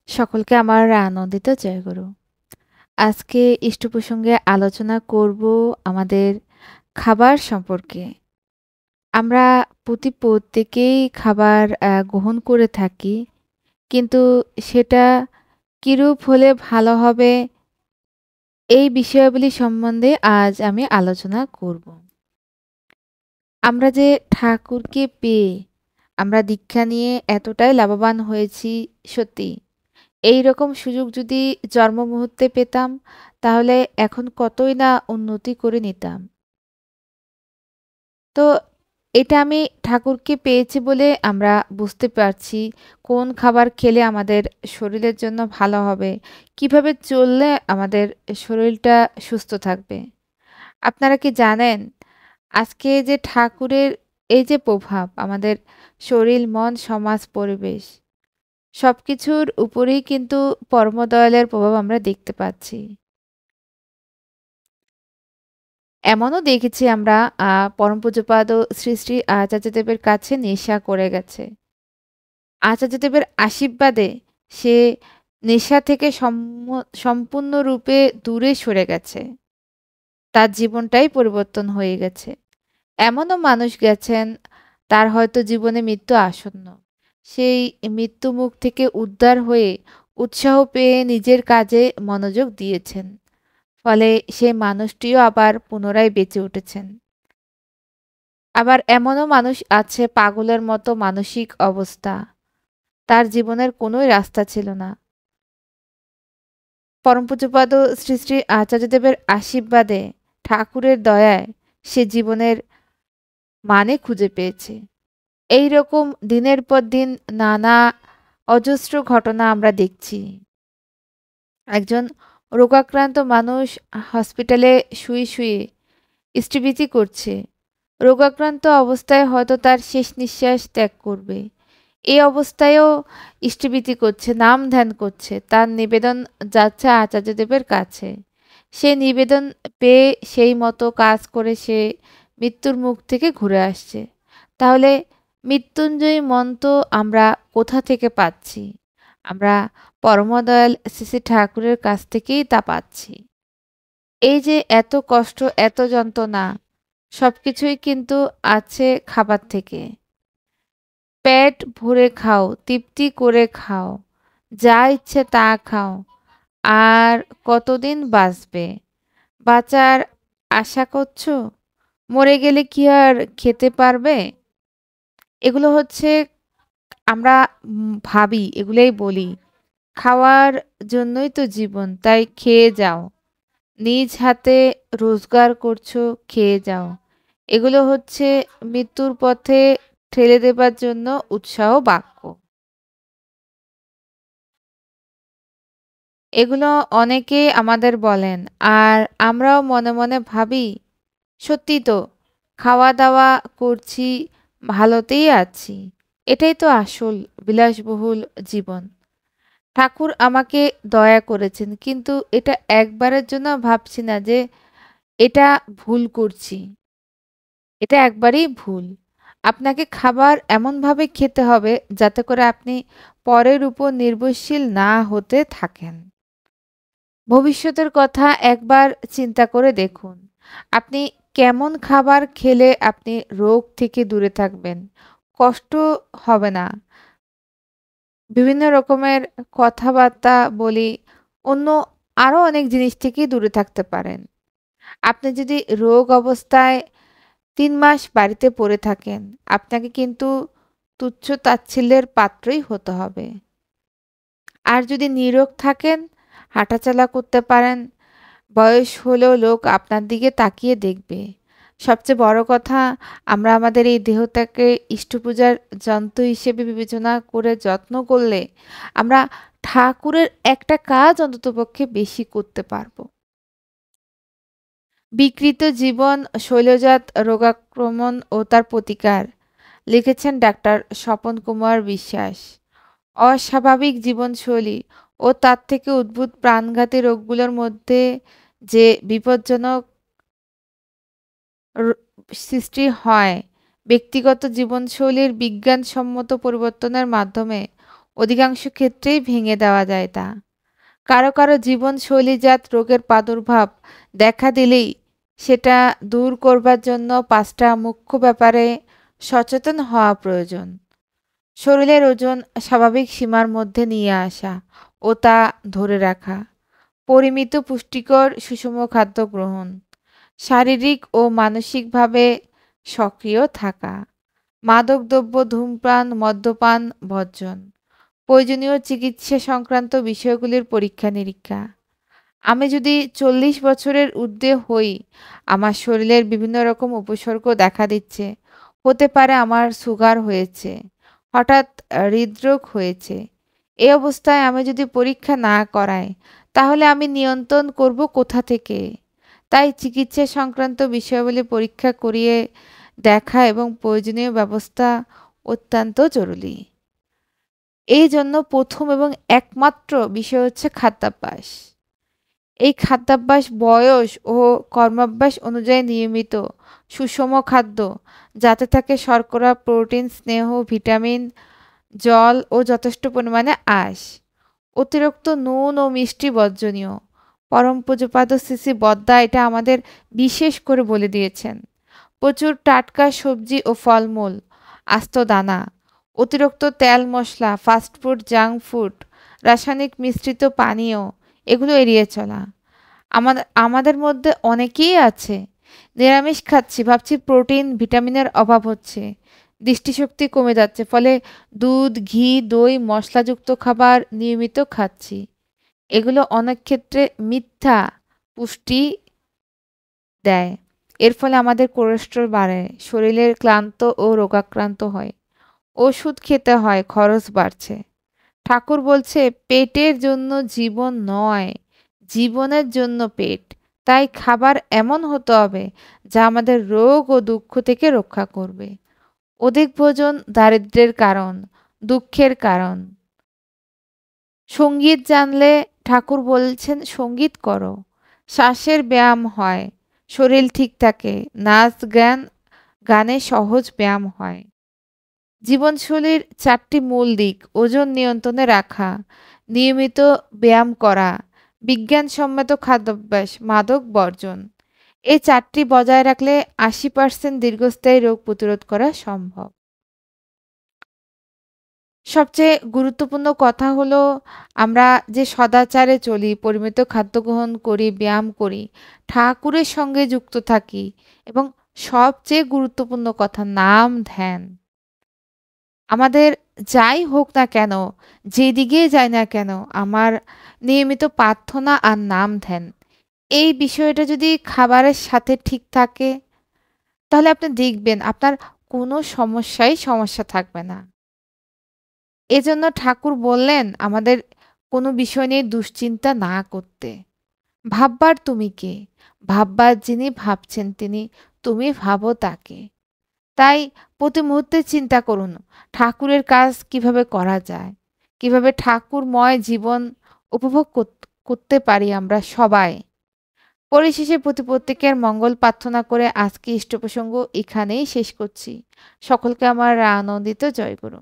সকলকে আমার আনন্দিত জয়গুরু। আজকে ইষ্ট প্রসঙ্গে আলোচনা করব আমাদের খাবার সম্পর্কে। আমরা প্রত্যেকেই খাবার গ্রহণ করে থাকি। কিন্তু সেটা কিরূপ হলে ভালো হবে এই বিষয়াবলী সম্বন্ধে আজ আমি আলোচনা করব। আমরা যে ঠাকুরকে পেয়ে আমরা দীক্ষা নিয়ে এতটাই লাভবান হয়েছি সত্যি। এইরকম সুযোগ যদি জন্ম মুহূর্তে পেতাম তাহলে এখন কতই না উন্নতি করে নিতাম। তো এটা আমি ঠাকুরকে পেয়েছি বলে আমরা বুঝতে পারছি কোন খাবার খেলে আমাদের শরীরের জন্য ভালো হবে, কিভাবে চললে আমাদের শরীরটা সুস্থ থাকবে। আপনারা কি জানেন আজকে যে ঠাকুরের এই যে প্রভাব আমাদের শরীর, মন, সমাজ, পরিবেশ সবকিছুর উপরেই কিন্তু পরমদয়ালের প্রভাব আমরা দেখতে পাচ্ছি। এমনও দেখেছি আমরা পরম পূজ্যপাদ শ্রী শ্রী আচার্যদেবের কাছে নেশা করে গেছে। আচার্যদেবের আশীর্বাদে সে নেশা থেকে সম্পূর্ণরূপে দূরে সরে গেছে। তার জীবনটাই পরিবর্তন হয়ে গেছে। এমনও মানুষ গেছেন তার হয়তো জীবনে মৃত্যু আসন্ন। সেই মৃত্যু মুখ থেকে উদ্ধার হয়ে উৎসাহ পেয়ে নিজের কাজে মনোযোগ দিয়েছেন। ফলে সেই মানুষটিও আবার পুনরায় বেঁচে উঠেছেন। আবার এমনও মানুষ আছে পাগলের মতো মানসিক অবস্থা। তার জীবনের কোনোই রাস্তা ছিল না। পরম পূজ্যপাদ শ্রী শ্রী আচার্যদেবের আশীর্বাদে ঠাকুরের দয়ায় সে জীবনের মানে খুঁজে পেয়েছে। এই রকম দিনের পর দিন নানা অজস্র ঘটনা আমরা দেখছি। একজন রোগাক্রান্ত মানুষ হসপিটালে শুয়ে শুয়ে স্টিবিটি করছে। রোগাক্রান্ত অবস্থায় হয়তো তার শেষ নিঃশ্বাস ত্যাগ করবে। এই অবস্থায়ও ইষ্টভীতি করছে, নাম ধ্যান করছে। তার নিবেদন যাচ্ছে আচার্যদেবের কাছে। সে নিবেদন পেয়ে সেই মতো কাজ করে সে মৃত্যুর মুখ থেকে ঘুরে আসছে। তাহলে মৃত্যুঞ্জয়ী মন্ত্র আমরা কোথা থেকে পাচ্ছি? আমরা পরমদয়াল শ্রী শ্রী ঠাকুরের কাছ থেকেই তা পাচ্ছি। এই যে এত কষ্ট, এত যন্ত্রণা সবকিছুই কিন্তু আছে খাবার থেকে। পেট ভরে খাও, তৃপ্তি করে খাও, যা ইচ্ছে তা খাও, আর কতদিন বাঁচবে? বাঁচার আশা করছো? মরে গেলে কি আর খেতে পারবে? এগুলো হচ্ছে আমরা ভাবি, এগুলোই বলি। খাওয়ার জন্যই তো জীবন, তাই খেয়ে যাও। নিজ হাতে রোজগার করছো, খেয়ে যাও। এগুলো হচ্ছে মৃত্যুর পথে ঠেলে দেবার জন্য উৎসাহ বাক্য। এগুলো অনেকেই আমাদের বলেন, আর আমরাও মনে মনে ভাবি সত্যি তো, খাওয়া দাওয়া করছি, ভালোতেই আছি। এটাই তো আসল বিলাসবহুল জীবন। ঠাকুর আমাকে দয়া করেছেন, কিন্তু এটা একবারের জন্য ভাবছি না যে এটা ভুল করছি। এটা একবারেই ভুল। আপনাকে খাবার এমনভাবে খেতে হবে যাতে করে আপনি পরের উপর নির্ভরশীল না হতে থাকেন। ভবিষ্যতের কথা একবার চিন্তা করে দেখুন। আপনি কেমন খাবার খেলে আপনি রোগ থেকে দূরে থাকবেন, কষ্ট হবে না। বিভিন্ন রকমের কথাবার্তা বলি, অন্য আরও অনেক জিনিস থেকে দূরে থাকতে পারেন। আপনি যদি রোগ অবস্থায় ৩ মাস বাড়িতে পড়ে থাকেন, আপনাকে কিন্তু তুচ্ছ তাচ্ছিল্যের পাত্রই হতে হবে। আর যদি নিরোগ থাকেন, হাঁটাচলা করতে পারেন, বয়স হলেও লোক আপনার দিকে তাকিয়ে দেখবে। সবচেয়ে বড় কথা, আমরা আমাদের এই দেহটাকে ইষ্টপূজার যন্ত্র হিসেবে বিবেচনা করে যত্ন করলে আমরা ঠাকুরের একটা কাজ অন্ততপক্ষে বেশি করতে পারবো। বিকৃত জীবন, শৈলজাত রোগাক্রমণ ও তার প্রতিকার, লিখেছেন ডাক্তার স্বপন কুমার বিশ্বাস। অস্বাভাবিক জীবনশৈলী ও তার থেকে উদ্ভূত প্রাণঘাতী রোগগুলোর মধ্যে যে বিপজ্জনক র সৃষ্টি হয়, ব্যক্তিগত জীবনশৈলীর বিজ্ঞানসম্মত পরিবর্তনের মাধ্যমে অধিকাংশ ক্ষেত্রেই ভেঙে দেওয়া যায় তা। কারো কারো জীবনশৈলীজাত রোগের প্রাদুর্ভাব দেখা দিলেই সেটা দূর করবার জন্য ৫টা মুখ্য ব্যাপারে সচেতন হওয়া প্রয়োজন। শরীরের ওজন স্বাভাবিক সীমার মধ্যে নিয়ে আসা ও তা ধরে রাখা, পরিমিত পুষ্টিকর সুষম খাদ্য গ্রহণ, শারীরিক ও মানসিকভাবে সক্রিয় থাকা, মাদকদ্রব্য, ধূমপান, মদ্যপান বর্জন, প্রয়োজনীয় চিকিৎসা সংক্রান্ত বিষয়গুলির পরীক্ষা-নিরীক্ষা। আমি যদি ৪০ বছরের ঊর্ধ্বে হই, আমার শরীরের বিভিন্ন রকম উপসর্গ দেখা দিচ্ছে। হতে পারে আমার সুগার হয়েছে, হঠাৎ হৃদরোগ হয়েছে। এই অবস্থায় আমি যদি পরীক্ষা না করাই, তাহলে আমি নিয়ন্ত্রণ করব কোথা থেকে? তাই চিকিৎসা সংক্রান্ত বিষয়াবলী পরীক্ষা করিয়ে দেখা এবং প্রয়োজনীয় ব্যবস্থা অত্যন্ত জরুরি। এই জন্য ১ম এবং একমাত্র বিষয় হচ্ছে খাদ্যাভ্যাস। এই খাদ্যাভ্যাস বয়স ও কর্মাভ্যাস অনুযায়ী নিয়মিত সুষম খাদ্য, যাতে থাকে শর্করা, প্রোটিন, স্নেহ, ভিটামিন, জল ও যথেষ্ট পরিমাণে আঁশ। অতিরিক্ত নুন ও মিষ্টি বর্জনীয়। পরম পূজ্যপাদ শ্রী শ্রী বদ্দা এটা আমাদের বিশেষ করে বলে দিয়েছেন। প্রচুর টাটকা সবজি ও ফলমূল, আস্ত দানা, অতিরিক্ত তেল মশলা, ফাস্টফুড, জাঙ্ক ফুড, রাসায়নিক মিশ্রিত পানীয় এগুলো এড়িয়ে চলা। আমাদের মধ্যে অনেকেই আছে নিরামিষ খাচ্ছি, ভাবছি প্রোটিন ভিটামিনের অভাব হচ্ছে, দৃষ্টিশক্তি কমে যাচ্ছে, ফলে দুধ, ঘি, দই, মশলাযুক্ত খাবার নিয়মিত খাচ্ছি। এগুলো অনেক ক্ষেত্রে মিথ্যা পুষ্টি দেয়। এর ফলে আমাদের কোলেস্টেরল বাড়ে, শরীরের ক্লান্ত ও রোগাক্রান্ত হয়, ওষুধ খেতে হয়, খরচ বাড়ছে। ঠাকুর বলছে পেটের জন্য জীবন নয়, জীবনের জন্য পেট। তাই খাবার এমন হতে হবে যা আমাদের রোগ ও দুঃখ থেকে রক্ষা করবে। অধিক ভোজন দারিদ্র্যের কারণ, দুঃখের কারণ। সঙ্গীত জানলে ঠাকুর বলছেন সঙ্গীত করো, শ্বাসের ব্যায়াম হয়, শরীর ঠিক থাকে, নাচ গানে সহজ ব্যায়াম হয়। জীবনশৈলীর ৪টি মূল দিক: ওজন নিয়ন্ত্রণে রাখা, নিয়মিত ব্যায়াম করা, বিজ্ঞানসম্মত খাদ্যাভ্যাস, মাদক বর্জন। এই ৪টি বজায় রাখলে ৮০% দীর্ঘস্থায়ী রোগ প্রতিরোধ করা সম্ভব। সবচেয়ে গুরুত্বপূর্ণ কথা হলো আমরা যে সদাচারে চলি, পরিমিত খাদ্য গ্রহণ করি, ব্যায়াম করি, ঠাকুরের সঙ্গে যুক্ত থাকি এবং সবচেয়ে গুরুত্বপূর্ণ কথা নাম ধ্যান। আমাদের যাই হোক না কেন, যেদিকেই যাই না কেন, আমার নিয়মিত প্রার্থনা আর নাম ধ্যান, এই বিষয়টা যদি খাবারের সাথে ঠিক থাকে, তাহলে আপনি দেখবেন আপনার কোনো সমস্যা থাকবে না। এজন্য ঠাকুর বললেন আমাদের কোনো বিষয় নিয়ে দুশ্চিন্তা না করতে। ভাববার তুমি কে? ভাববার যিনি ভাবছেন তিনি, তুমি ভাবো তাকে। তাই প্রতি মুহূর্তে চিন্তা করুন ঠাকুরের কাজ কিভাবে করা যায়, কিভাবে ঠাকুরময় জীবন উপভোগ করতে পারি আমরা সবাই। পরিশেষে প্রত্যেকের মঙ্গল প্রার্থনা করে আজকে ইষ্ট প্রসঙ্গ এখানেই শেষ করছি। সকলকে আমার আনন্দিত জয়গুরু।